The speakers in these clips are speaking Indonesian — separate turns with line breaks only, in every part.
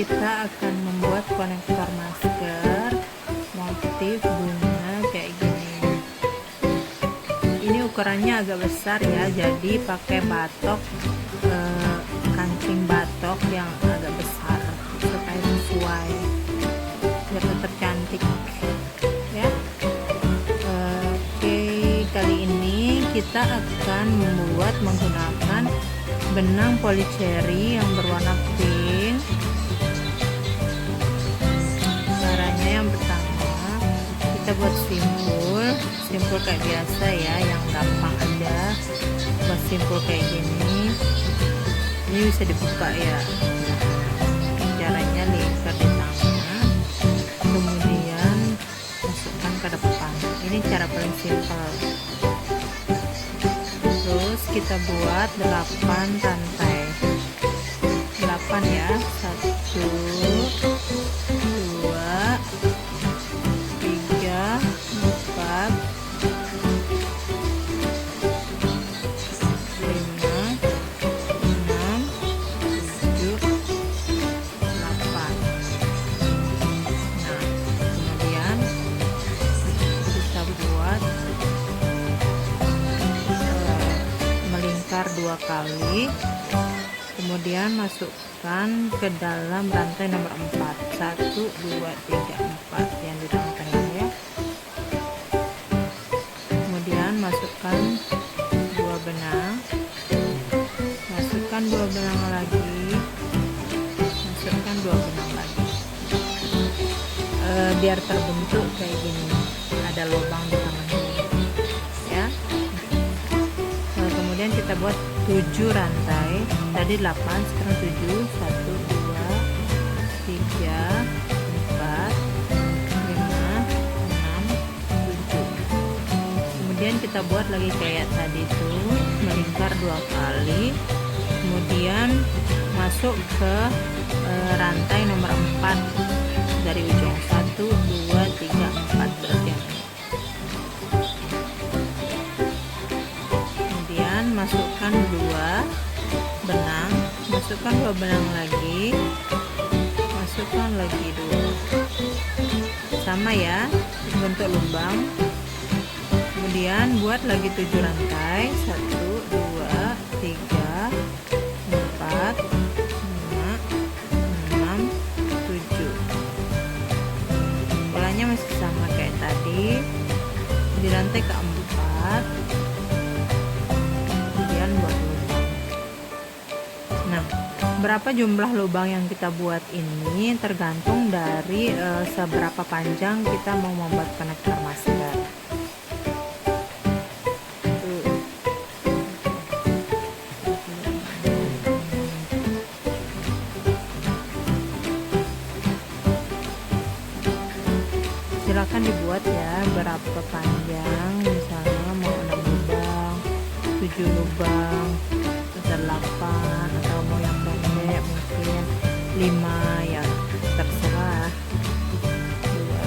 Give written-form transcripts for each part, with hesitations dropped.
kita akan membuat konektor masker motif bunga kayak gini. Ini ukurannya agak besar ya, jadi pakai batok, kancing batok yang agak besar supaya sesuai, biar tetap cantik ya. Oke, kali ini kita akan membuat menggunakan benang polycherry yang berwarna pink. Caranya yang pertama, kita buat simpul kayak biasa ya, yang gampang aja. Buat simpul kayak gini, ini bisa dibuka ya. Caranya lingkar di tengah, kemudian masukkan ke depan. Ini cara paling simpel. Terus kita buat 8 rantai, 8 ya, 1 2 3 4 5 6 7 8. Nah, kemudian kita buat melingkar 2 kali, kemudian masukkan ke dalam rantai nomor 4, 1 2 3 4 yang di dalam tengah ya. Kemudian masukkan 2 benang, masukkan 2 benang lagi, masukkan 2 benang lagi, biar terbentuk kayak gini, ada lubang di tengahnya ya. Kemudian kita buat 7 rantai, tadi 8, sekarang 7, 1 2 3 4 5 6 7. Kemudian kita buat lagi kayak tadi tuh, melingkar 2 kali, kemudian masuk ke rantai nomor 4 dari ujung, 1 2 3 4 berarti yang ini. Kemudian masukkan 2 benang, masukkan 2 benang lagi, masukkan lagi 2, sama ya, bentuk lubang. Kemudian buat lagi 7 rantai, 1 2 3 4 5 6 7. Polanya masih sama kayak tadi, di rantai keempat kemudian buat lubang. Nah, berapa jumlah lubang yang kita buat ini tergantung dari seberapa panjang kita mau membuat konektor masker. Silakan dibuat ya berapa panjang, misalnya mau 6 lubang, 7 lubang, atau 8, atau mau yang pendek mungkin 5 ya, terserah. 2 3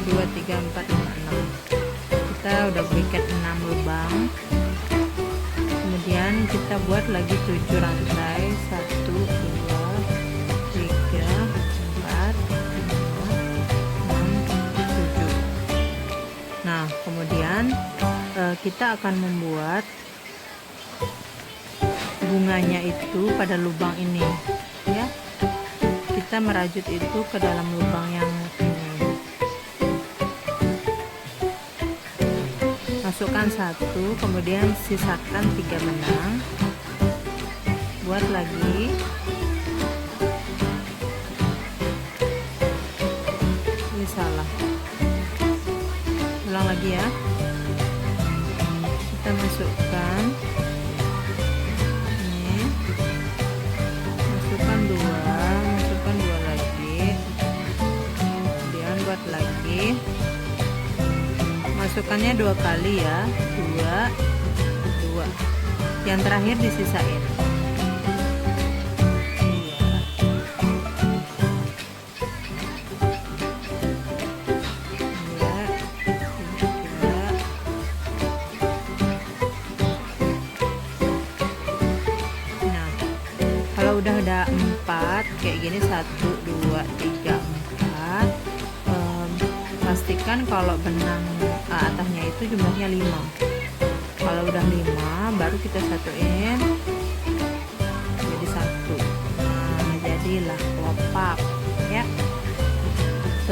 2 3 4 5 6. Kita udah bikin 6 lubang. Kemudian kita buat lagi 7 rantai, 1 2 3 4 5 6 7. Nah, kemudian kita akan membuat bunganya itu pada lubang ini ya. Kita merajut itu ke dalam lubang yang ini. Masukkan 1, kemudian sisakan 3 benang, buat lagi, ini salah, ulang lagi ya. Kita masukkan ini, masukkan dua lagi, kemudian buat lagi, masukkannya 2 kali ya, 2, yang terakhir disisain. Udah ada 4 kayak gini, 1 2 3 4. Pastikan kalau benang atasnya itu jumlahnya 5. Kalau udah 5 baru kita satuin jadi 1. Nah, jadilah kelopak ya.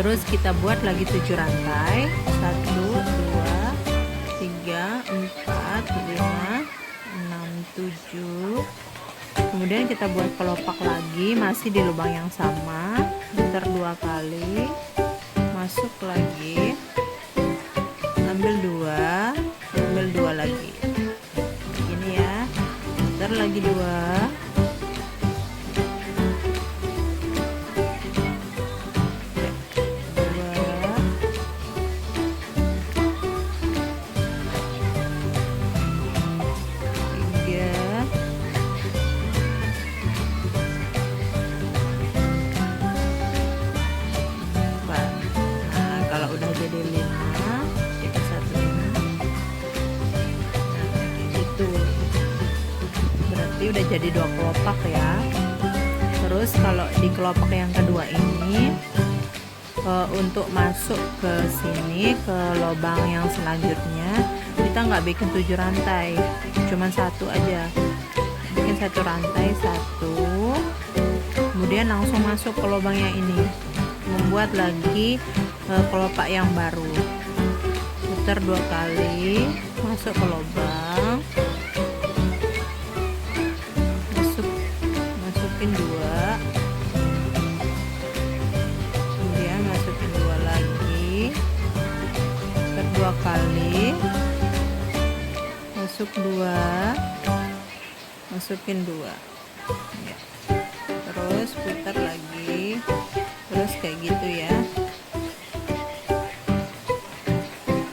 Terus kita buat lagi 7 rantai, 1 2 3 4 5 6 7. Kemudian kita buat kelopak lagi, masih di lubang yang sama, putar 2 kali, masuk lagi, ambil 2 lagi, ini ya, putar lagi 2, jadi 5 kita satuin. Nah, gitu berarti udah jadi 2 kelopak ya. Terus kalau di kelopak yang kedua ini untuk masuk ke sini ke lubang yang selanjutnya kita nggak bikin 7 rantai, cuman 1 aja, bikin 1 rantai 1, kemudian langsung masuk ke lubang yang ini, membuat lagi kelopak yang baru, putar 2 kali, masuk ke lubang, masukin 2, kemudian masukin 2 lagi, putar 2 kali, masuk 2, masukin 2 ya. Terus putar lagi, terus kayak gitu ya,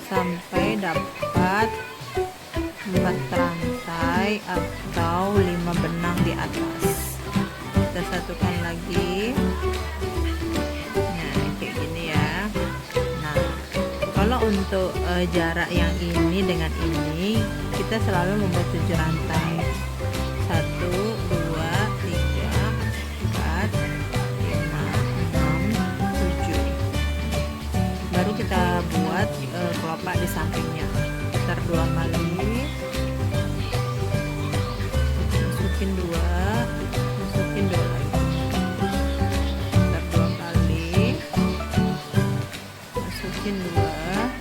sampai dapat 4 rantai atau 5 benang di atas. Kita satukan lagi. Nah, kayak gini ya. Nah, kalau untuk jarak yang ini dengan ini kita selalu membuat 7 rantai. 1 2 3 4 5 6 7. Baru kita buat kelopak di sampingnya, putar 2 kali, masukin 2 lagi, putar 2 kali, masukin 2 lagi.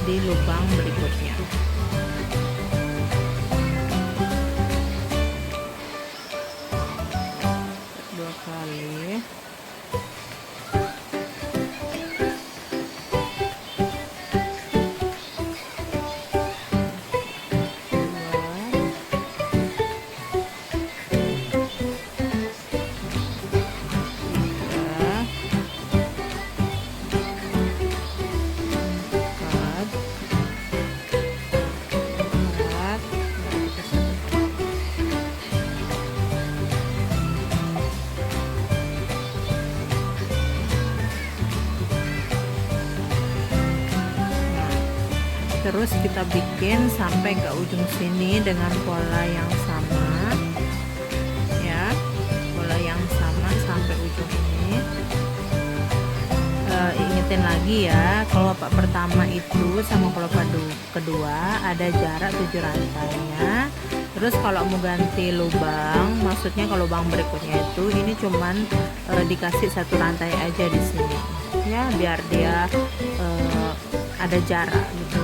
Di lubang berikutnya. Dua kali. Terus kita bikin sampai ke ujung sini dengan pola yang sama ya, pola yang sama sampai ujung ini. Ingetin lagi ya, kelopak pertama itu sama kelopak kedua ada jarak 7 rantainya. Terus Terus kalau mau ganti lubang, maksudnya kalau lubang berikutnya itu ini cuman dikasih satu rantai aja di sini ya, biar dia ada jarak gitu,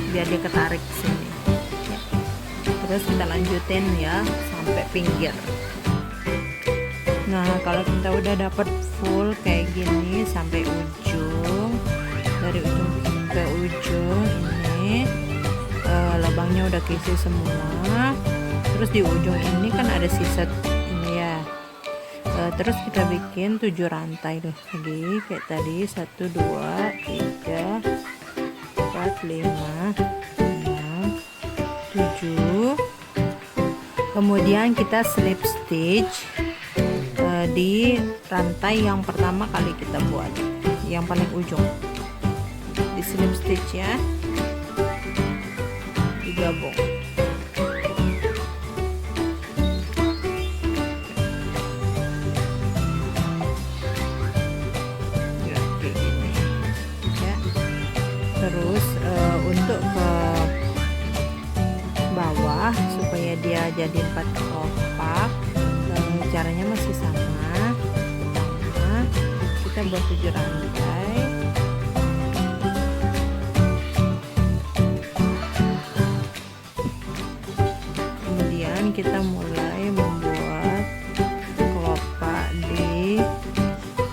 biar dia ketarik ke sini ya. Terus kita lanjutin ya sampai pinggir. Nah kalau kita udah dapat full kayak gini sampai ujung, dari ujung ke ujung ini lubangnya udah keisi semua. Terus di ujung ini kan ada sisa ini ya, terus kita bikin 7 rantai deh lagi kayak tadi, 1 2 3 4 5 6 7. Kemudian kita slip stitch di rantai yang pertama kali kita buat, yang paling ujung di slip stitch ya, digabung. Ya, kayak gini ya. Terus untuk ke bawah supaya dia jadi 4 kotak, caranya masih sama. Pertama kita buat 7 rantai, kemudian kita mulai membuat kelopak di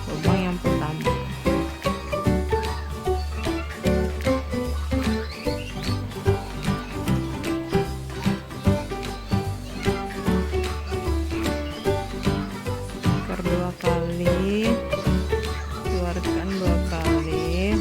lubang yang pertama. Dua kali, keluarkan 2 kali.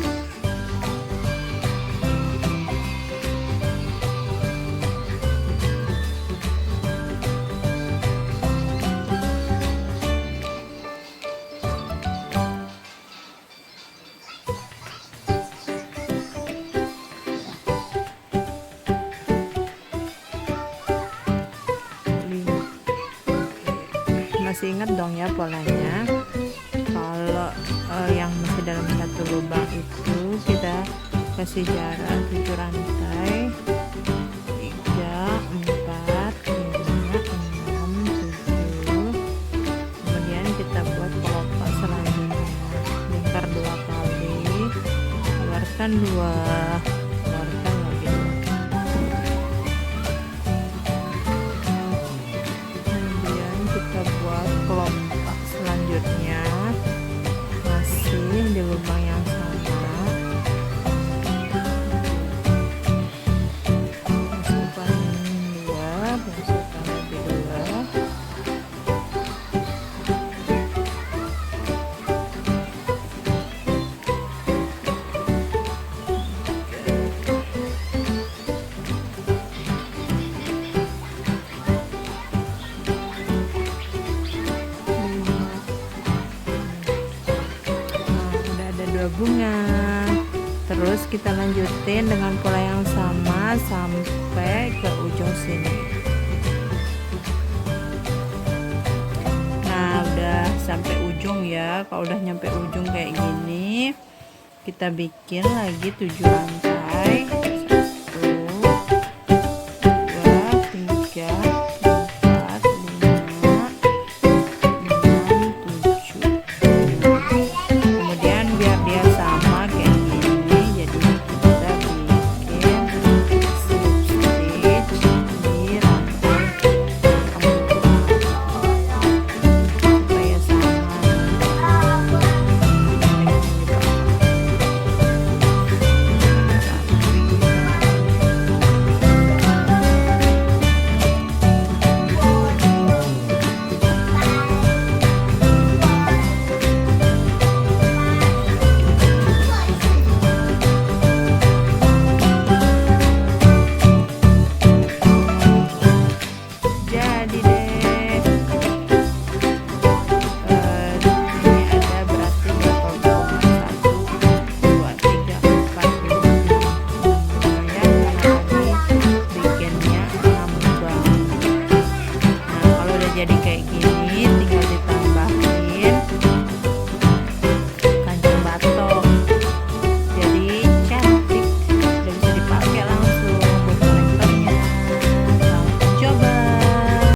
Masih ingat dong ya polanya. Kalau yang masih dalam satu lubang itu kita kasih jarak 7 rantai, 3 4 5 6 7. Kemudian kita buat kelopak selanjutnya, lingkar 2 kali, keluarkan 2, keluarkan lagi 2. Kelopak selanjutnya masih di lubang yang sama, masukkan 2, masukkan lagi 2. Bunga. Terus kita lanjutin dengan pola yang sama sampai ke ujung sini. Nah udah sampai ujung ya. Kalau udah nyampe ujung kayak gini, kita bikin lagi 7 rantai, 3